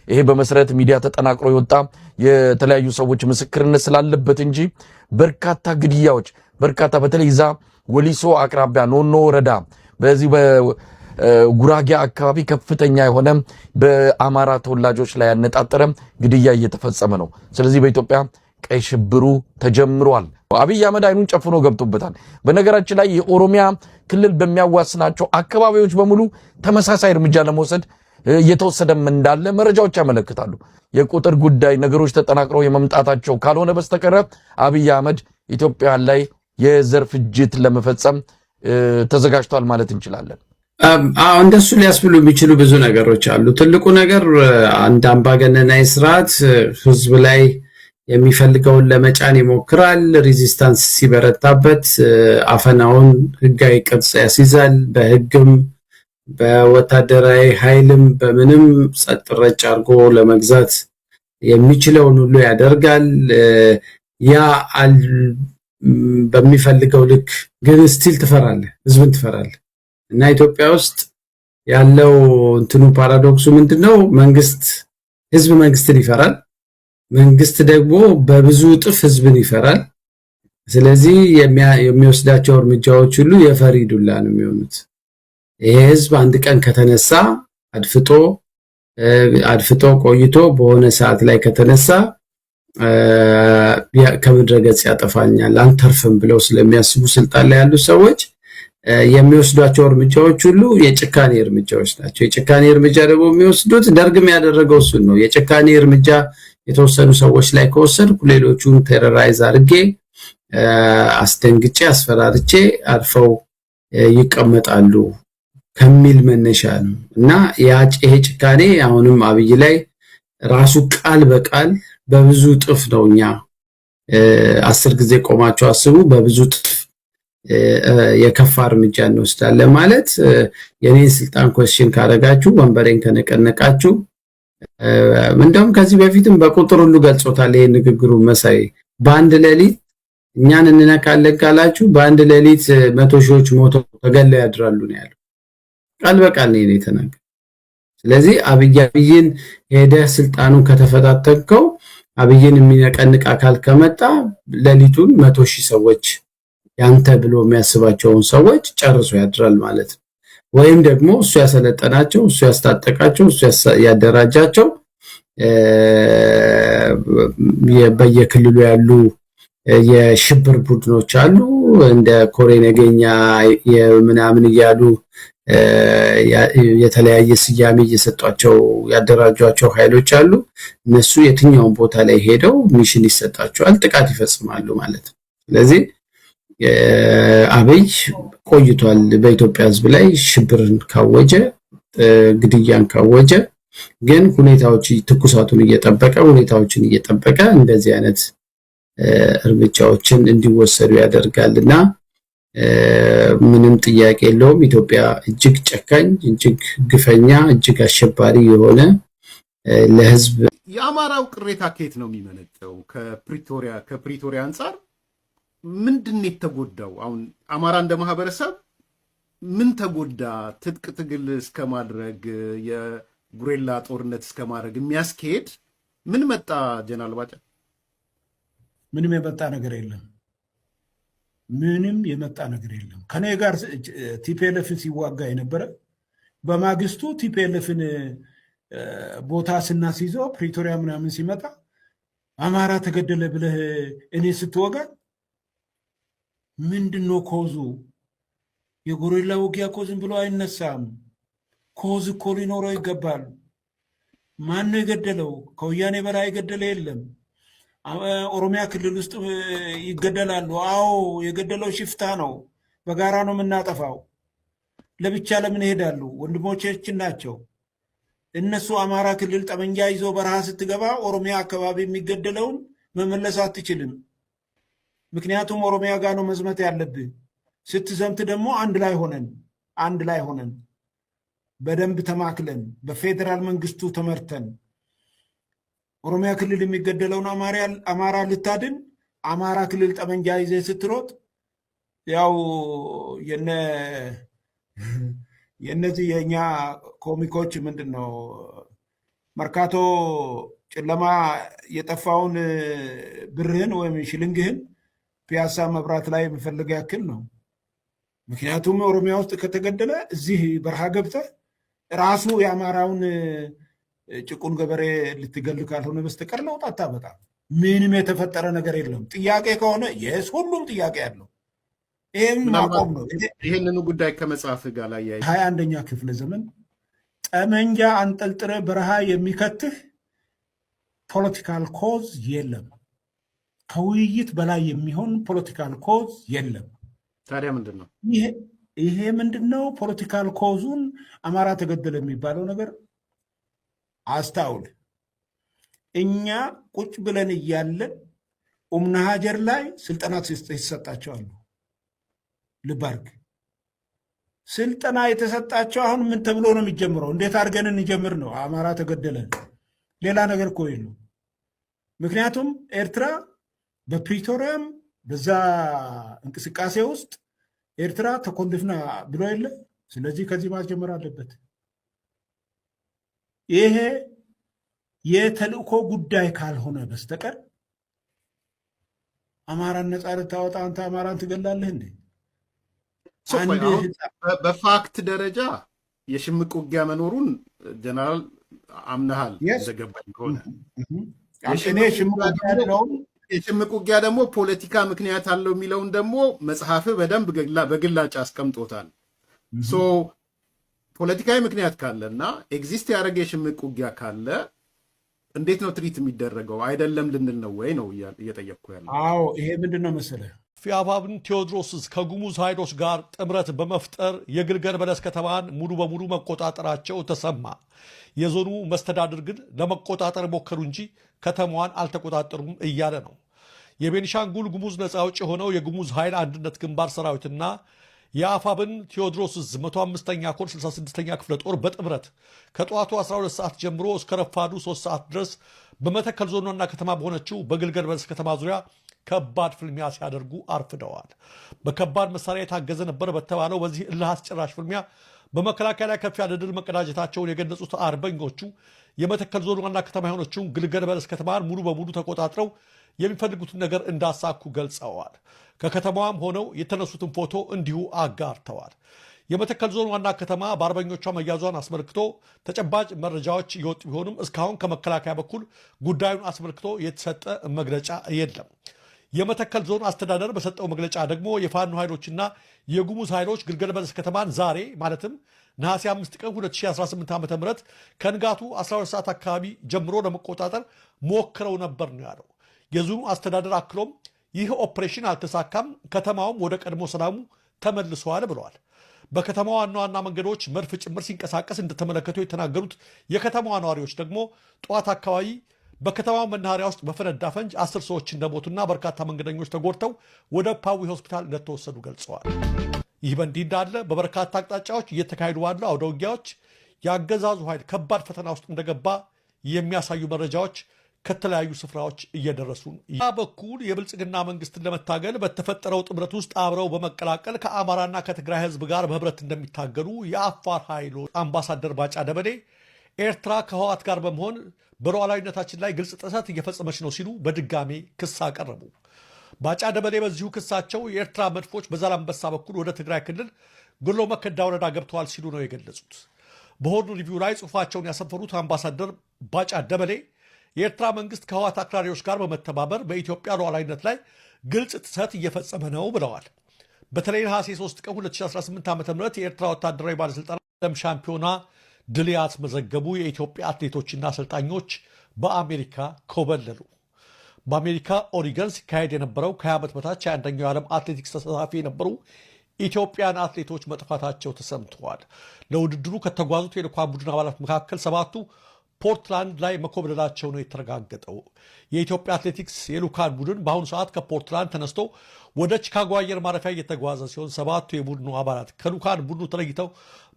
ይሄ በመሰረት ሚዲያ ተጠናቅሮ የወጣ የተለያዩ ሰዎች ምስክርነት ስላለበት እንጂ በርካታ ግድያዎች በርካታ በተለይ ዛ ወሊሶ አቅራቢያ ኖኖ ወረዳ በዚህ በጉራጌ አካባቢ ከፍተኛ የሆነ በአማራ ተወላጆች ላይ ያነጣጠረ ግድያ እየተፈጸመ ነው። ስለዚህ በኢትዮጵያ ቀይ ሽብሩ ተጀምሯል። አብይ አህመድ አይኑን ጨፍኖ ገብቶበታል። በነገራችን ላይ የኦሮሚያ ክልል በሚያዋስናቸው አካባቢዎች በሙሉ ተመሳሳይ እርምጃ ለመውሰድ እየተወሰደም እንዳለ መረጃዎች ያመለክታሉ። የቁጥር ጉዳይ ነገሮች ተጠናክረው የመምጣታቸው ካልሆነ በስተቀር አብይ አህመድ ኢትዮጵያ ላይ የዘር ፍጅት ለመፈጸም ተዘጋጅቷል ማለት እንችላለን። እንደሱ ሊያስብሉ የሚችሉ ብዙ ነገሮች አሉ። ትልቁ ነገር አንድ አምባገነናዊ ስርዓት ህዝብ ላይ የሚፈልገውን ለመጫን ይሞክራል። ሬዚስታንስ ሲበረታበት አፈናውን ህጋዊ ቅርጽ ያስይዛል። በህግም በወታደራዊ ኃይልም በምንም ጸጥ ረጭ አድርጎ ለመግዛት የሚችለውን ሁሉ ያደርጋል። ያ በሚፈልገው ልክ ግን ስቲል ትፈራለህ፣ ህዝብን ትፈራለህ። እና ኢትዮጵያ ውስጥ ያለው እንትኑ ፓራዶክሱ ምንድነው? ህዝብ መንግስትን ይፈራል፣ መንግስት ደግሞ በብዙ እጥፍ ህዝብን ይፈራል። ስለዚህ የሚወስዳቸው እርምጃዎች ሁሉ የፈሪ ዱላ ነው የሚሆኑት። ይሄ ህዝብ አንድ ቀን ከተነሳ አድፍጦ ቆይቶ በሆነ ሰዓት ላይ ከተነሳ ከምድረ ገጽ ያጠፋኛል አንተርፍም ብለው ስለሚያስቡ ስልጣን ላይ ያሉ ሰዎች የሚወስዷቸው እርምጃዎች ሁሉ የጭካኔ እርምጃዎች ናቸው። የጭካኔ እርምጃ ደግሞ የሚወስዱት ደርግም ያደረገው እሱን ነው። የጭካኔ እርምጃ የተወሰኑ ሰዎች ላይ ከወሰድኩ ሌሎቹን ቴሮራይዝ አድርጌ አስደንግጬ አስፈራርቼ አርፈው ይቀመጣሉ ከሚል መነሻ ነው። እና ይሄ ጭካኔ አሁንም አብይ ላይ ራሱ ቃል በቃል በብዙ ጥፍ ነው። እኛ 10 ጊዜ ቆማቸው አስቡ፣ በብዙ ጥፍ የከፋ እርምጃ እንወስዳለን ማለት የኔን ስልጣን ኮስችን ካረጋችሁ ወንበሬን ከነቀነቃችሁ እንደውም ከዚህ በፊትም በቁጥር ሁሉ ገልጾታል። ይሄ ንግግሩ መሳይ በአንድ ሌሊት እኛን እንነካለን ካላችሁ በአንድ ሌሊት 100 ሺዎች ሞተው ተገለው ያድራሉ ነው ያለው። ቃል በቃል ነው የተናገረው። ስለዚህ አብይን ሄደህ ስልጣኑን ከተፈታተንከው አብይን የሚነቀንቅ አካል ከመጣ ሌሊቱን 100 ሺህ ሰዎች ያንተ ብሎ የሚያስባቸውን ሰዎች ጨርሶ ያድራል ማለት ነው። ወይም ደግሞ እሱ ያሰለጠናቸው፣ እሱ ያስታጠቃቸው፣ እሱ ያደራጃቸው በየክልሉ ያሉ የሽብር ቡድኖች አሉ። እንደ ኮሬ ነገኛ የምናምን እያሉ የተለያየ ስያሜ እየሰጧቸው ያደራጇቸው ኃይሎች አሉ። እነሱ የትኛውን ቦታ ላይ ሄደው ሚሽን ይሰጣቸዋል፣ ጥቃት ይፈጽማሉ ማለት ነው። ስለዚህ አብይ ቆይቷል በኢትዮጵያ ህዝብ ላይ ሽብርን ካወጀ ግድያን ካወጀ፣ ግን ሁኔታዎች ትኩሳቱን እየጠበቀ ሁኔታዎችን እየጠበቀ እንደዚህ አይነት እርምጃዎችን እንዲወሰዱ ያደርጋልና ምንም ጥያቄ የለውም። ኢትዮጵያ እጅግ ጨካኝ፣ እጅግ ግፈኛ፣ እጅግ አሸባሪ የሆነ ለህዝብ የአማራው ቅሬታ ከየት ነው የሚመነጨው? ከፕሪቶሪያ አንጻር ምንድን ነው የተጎዳው? አሁን አማራ እንደ ማህበረሰብ ምን ተጎዳ? ትጥቅ ትግል እስከ ማድረግ የጉሬላ ጦርነት እስከ ማድረግ የሚያስኬድ ምን መጣ? ጀነራል ባጫ ምንም የመጣ ነገር የለም። ምንም የመጣ ነገር የለም። ከኔ ጋር ቲፒኤልኤፍን ሲዋጋ የነበረ በማግስቱ ቲፒኤልኤፍን ቦታ ስናስይዘው ፕሪቶሪያ ምናምን ሲመጣ አማራ ተገደለ ብለህ እኔ ስትወጋ ምንድነው ኮዙ? የጎሪላ ውጊያ እኮ ዝም ብሎ አይነሳም። ኮዝ እኮ ሊኖረው ይገባል። ማን ነው የገደለው? ከወያኔ በላይ የገደለ የለም። ኦሮሚያ ክልል ውስጥ ይገደላሉ። አዎ የገደለው ሽፍታ ነው። በጋራ ነው የምናጠፋው። ለብቻ ለምን ይሄዳሉ? ወንድሞቻችን ናቸው። እነሱ አማራ ክልል ጠመንጃ ይዞ በረሃ ስትገባ ኦሮሚያ አካባቢ የሚገደለውን መመለስ አትችልም። ምክንያቱም ኦሮሚያ ጋር ነው መዝመት ያለብህ። ስትዘምት ደግሞ አንድ ላይ ሆነን በደንብ ተማክለን በፌዴራል መንግስቱ ተመርተን ኦሮሚያ ክልል የሚገደለውን አማራ ልታድን አማራ ክልል ጠመንጃ ይዘህ ስትሮጥ ያው የነዚህ የኛ ኮሚኮች ምንድነው መርካቶ ጨለማ የጠፋውን ብርህን ወይም ሽልንግህን ፒያሳ መብራት ላይ የሚፈልግ ያክል ነው። ምክንያቱም ኦሮሚያ ውስጥ ከተገደለ እዚህ በረሃ ገብተህ ራሱ የአማራውን ጭቁን ገበሬ ልትገል ካልሆነ በስተቀር ለውጥ አታመጣም። ምንም የተፈጠረ ነገር የለም። ጥያቄ ከሆነ የስ ሁሉም ጥያቄ ያለው ይህም ማቆም ነው። ይህንኑ ጉዳይ ከመጽሐፍ ጋር ላይ 21ኛ ክፍለ ዘመን ጠመንጃ አንጠልጥረ በረሃ የሚከትህ ፖለቲካል ኮዝ የለም። ከውይይት በላይ የሚሆን ፖለቲካል ኮዝ የለም። ታዲያ ምንድን ነው ይሄ? ምንድን ነው ፖለቲካል ኮዙን? አማራ ተገደለ የሚባለው ነገር አስታውል። እኛ ቁጭ ብለን እያለን ኡምና ሀጀር ላይ ስልጠናት ይሰጣቸዋሉ። ልባርግ ስልጠና የተሰጣቸው አሁን ምን ተብሎ ነው የሚጀምረው? እንዴት አድርገን እንጀምር ነው? አማራ ተገደለ፣ ሌላ ነገር እኮ የለው። ምክንያቱም ኤርትራ በፕሪቶሪያም በዛ እንቅስቃሴ ውስጥ ኤርትራ ተኮንድፍና ብሎ የለ። ስለዚህ ከዚህ ማስጀመር አለበት። ይሄ የተልእኮ ጉዳይ ካልሆነ በስተቀር አማራን ነፃ ልታወጣ አንተ አማራን ትገላለህ እንዴ? በፋክት ደረጃ የሽምቅ ውጊያ መኖሩን ጀነራል አምነሃል እንደገባኝ ከሆነ የሽምቅ ውጊያ ደግሞ ፖለቲካ ምክንያት አለው የሚለውን ደግሞ መጽሐፍ በደንብ በግላጭ አስቀምጦታል። ፖለቲካዊ ምክንያት ካለ እና ኤግዚስት ያደረገ የሽምቅ ውጊያ ካለ እንዴት ነው ትሪት የሚደረገው? አይደለም ልንል ነው ወይ ነው እየጠየቅኩ ያለ። አዎ ይሄ ምንድን ነው መሰለህ አፋብን ቴዎድሮስ ከጉሙዝ ኃይሎች ጋር ጥምረት በመፍጠር የግልገል በለስ ከተማን ሙሉ በሙሉ መቆጣጠራቸው ተሰማ። የዞኑ መስተዳድር ግን ለመቆጣጠር ሞከሩ እንጂ ከተማዋን አልተቆጣጠሩም እያለ ነው። የቤኒሻንጉል ጉሙዝ ነፃ አውጪ የሆነው የጉሙዝ ኃይል አንድነት ግንባር ሰራዊትና የአፋብን ቴዎድሮስ 105ኛ ኮር 66ኛ ክፍለ ጦር በጥምረት ከጠዋቱ 12 ሰዓት ጀምሮ እስከ ረፋዱ 3 ሰዓት ድረስ በመተከል ዞን ዋና ከተማ በሆነችው በግልገል በለስ ከተማ ዙሪያ ከባድ ፍልሚያ ሲያደርጉ አርፍደዋል። በከባድ መሳሪያ የታገዘ ነበር በተባለው በዚህ እልህ አስጨራሽ ፍልሚያ በመከላከያ ላይ ከፍ ያለ ድል መቀዳጀታቸውን የገለጹት አርበኞቹ የመተከል ዞን ዋና ከተማ የሆነችውን ግልገል በለስ ከተማን ሙሉ በሙሉ ተቆጣጥረው የሚፈልጉትን ነገር እንዳሳኩ ገልጸዋል። ከከተማዋም ሆነው የተነሱትን ፎቶ እንዲሁ አጋርተዋል። የመተከል ዞን ዋና ከተማ በአርበኞቿ መያዟን አስመልክቶ ተጨባጭ መረጃዎች እየወጡ ቢሆንም እስካሁን ከመከላከያ በኩል ጉዳዩን አስመልክቶ የተሰጠ መግለጫ የለም። የመተከል ዞን አስተዳደር በሰጠው መግለጫ ደግሞ የፋኖ ኃይሎችና የጉሙዝ ኃይሎች ግልገል በለስ ከተማን ዛሬ ማለትም ነሐሴ 5 ቀን 2018 ዓ ም ከንጋቱ 12 ሰዓት አካባቢ ጀምሮ ለመቆጣጠር ሞክረው ነበር ነው ያለው። የዞኑ አስተዳደር አክሎም ይህ ኦፕሬሽን አልተሳካም፣ ከተማውም ወደ ቀድሞ ሰላሙ ተመልሰዋል ብለዋል። በከተማዋ ዋና ዋና መንገዶች መድፍ ጭምር ሲንቀሳቀስ እንደተመለከቱ የተናገሩት የከተማዋ ነዋሪዎች ደግሞ ጠዋት አካባቢ በከተማው መናኸሪያ ውስጥ በፈነዳ ፈንጅ 10 ሰዎች እንደሞቱና በርካታ መንገደኞች ተጎድተው ወደ ፓዊ ሆስፒታል እንደተወሰዱ ገልጸዋል። ይህ በእንዲህ እንዳለ በበርካታ አቅጣጫዎች እየተካሄዱ ባሉ አውደ ውጊያዎች የአገዛዙ ኃይል ከባድ ፈተና ውስጥ እንደገባ የሚያሳዩ መረጃዎች ከተለያዩ ስፍራዎች እየደረሱን በኩል የብልጽግና መንግስትን ለመታገል በተፈጠረው ጥምረት ውስጥ አብረው በመቀላቀል ከአማራና ከትግራይ ህዝብ ጋር በህብረት እንደሚታገሉ የአፋር ኃይሎች አምባሳደር ባጫ ደበሌ ኤርትራ ከህወሓት ጋር በመሆን በሉዓላዊነታችን ላይ ግልጽ ጥሰት እየፈጸመች ነው ሲሉ በድጋሜ ክስ አቀረቡ። ባጫ ደበሌ በዚሁ ክሳቸው የኤርትራ መድፎች በዛላምበሳ በኩል ወደ ትግራይ ክልል ጉሎ መከዳ ወረዳ ገብተዋል ሲሉ ነው የገለጹት። በሆርን ሪቪው ላይ ጽሑፋቸውን ያሰፈሩት አምባሳደር ባጫ ደበሌ የኤርትራ መንግስት ከህወሓት አክራሪዎች ጋር በመተባበር በኢትዮጵያ ሉዓላዊነት ላይ ግልጽ ጥሰት እየፈጸመ ነው ብለዋል። በተለይ ነሐሴ 3 ቀን 2018 ዓ ም የኤርትራ ወታደራዊ ባለሥልጣናት ዓለም ሻምፒዮና ድል ያስመዘገቡ የኢትዮጵያ አትሌቶችና አሰልጣኞች በአሜሪካ ኮበለሉ። በአሜሪካ ኦሪገን ሲካሄድ የነበረው ከ20 ዓመት በታች የአንደኛው የዓለም አትሌቲክስ ተሳታፊ የነበሩ ኢትዮጵያን አትሌቶች መጥፋታቸው ተሰምተዋል። ለውድድሩ ከተጓዙት የልዑካን ቡድን አባላት መካከል 7ቱ ፖርትላንድ ላይ መኮብለላቸው ነው የተረጋገጠው። የኢትዮጵያ አትሌቲክስ የልዑካን ቡድን በአሁኑ ሰዓት ከፖርትላንድ ተነስቶ ወደ ቺካጎ አየር ማረፊያ እየተጓዘ ሲሆን 7ቱ የቡድኑ አባላት ከልዑካን ቡድኑ ተለይተው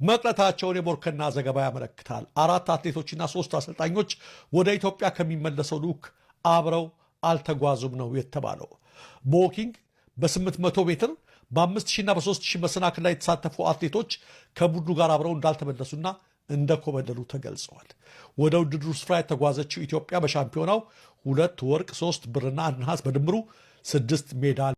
መቅረታቸውን የቦርከና ዘገባ ያመለክታል። 4 አትሌቶችና 3 አሰልጣኞች ወደ ኢትዮጵያ ከሚመለሰው ልዑክ አብረው አልተጓዙም ነው የተባለው። በዎኪንግ በ800 ሜትር በ5000 እና በ3000 መሰናክል ላይ የተሳተፉ አትሌቶች ከቡድኑ ጋር አብረው እንዳልተመለሱና እንደኮበለሉ ተገልጸዋል። ወደ ውድድሩ ስፍራ የተጓዘችው ኢትዮጵያ በሻምፒዮናው 2 ወርቅ፣ 3 ብርና 1 ነሐስ በድምሩ 6 ሜዳሊያ